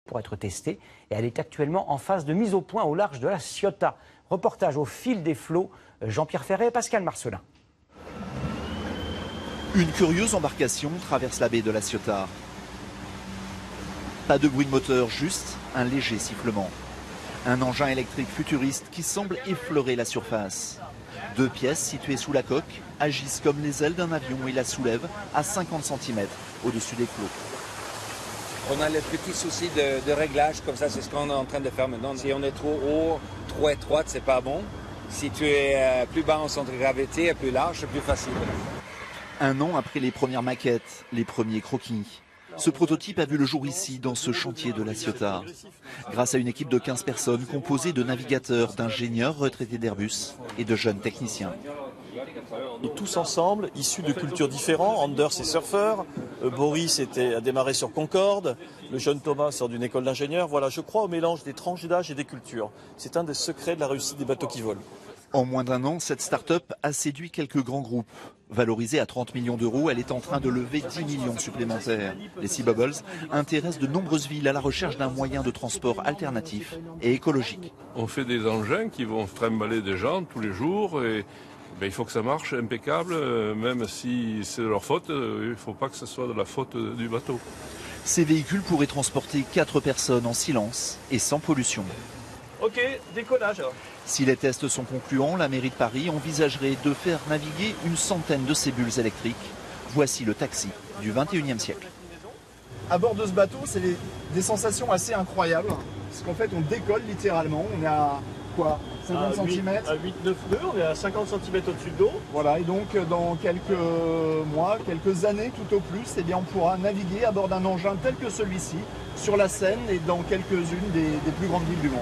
pour être testée et elle est actuellement en phase de mise au point au large de la Ciotat. Reportage au fil des flots, Jean-Pierre Ferret et Pascal Marcelin. Une curieuse embarcation traverse la baie de la Ciotat. Pas de bruit de moteur, juste un léger sifflement. Un engin électrique futuriste qui semble effleurer la surface. 2 pièces situées sous la coque agissent comme les ailes d'un avion et la soulèvent à 50 cm au-dessus des flots. On a les petits soucis de réglage, comme ça c'est ce qu'on est en train de faire maintenant. Si on est trop haut, trop étroite, c'est pas bon. Si tu es plus bas en centre de gravité, plus large, c'est plus facile. 1 an après les premières maquettes, les premiers croquis. Ce prototype a vu le jour ici, dans ce chantier de la Ciotat. Grâce à une équipe de 15 personnes composée de navigateurs, d'ingénieurs retraités d'Airbus et de jeunes techniciens. Et tous ensemble, issus de cultures différentes. Anders est surfeur, Boris a démarré sur Concorde, le jeune Thomas sort d'une école d'ingénieurs. Voilà, je crois au mélange des tranches d'âge et des cultures. C'est un des secrets de la réussite des bateaux qui volent. En moins d'1 an, cette start-up a séduit quelques grands groupes. Valorisée à 30 millions d'euros, elle est en train de lever 10 millions supplémentaires. Les Sea Bubbles intéressent de nombreuses villes à la recherche d'un moyen de transport alternatif et écologique. On fait des engins qui vont trimballer des gens tous les jours et il faut que ça marche impeccable, même si c'est de leur faute, il ne faut pas que ce soit de la faute du bateau. Ces véhicules pourraient transporter 4 personnes en silence et sans pollution. Ok, décollage alors. Si les tests sont concluants, la mairie de Paris envisagerait de faire naviguer une centaine de ces bulles électriques. Voici le taxi du 21e siècle. À bord de ce bateau, c'est des sensations assez incroyables. Parce qu'en fait, on décolle littéralement. On est à quoi, 50 cm À 8-9 nœuds, on est à 50 cm au-dessus de l'eau. Voilà, et donc dans quelques mois, quelques années tout au plus, eh bien, on pourra naviguer à bord d'un engin tel que celui-ci, sur la Seine et dans quelques-unes des plus grandes villes du monde.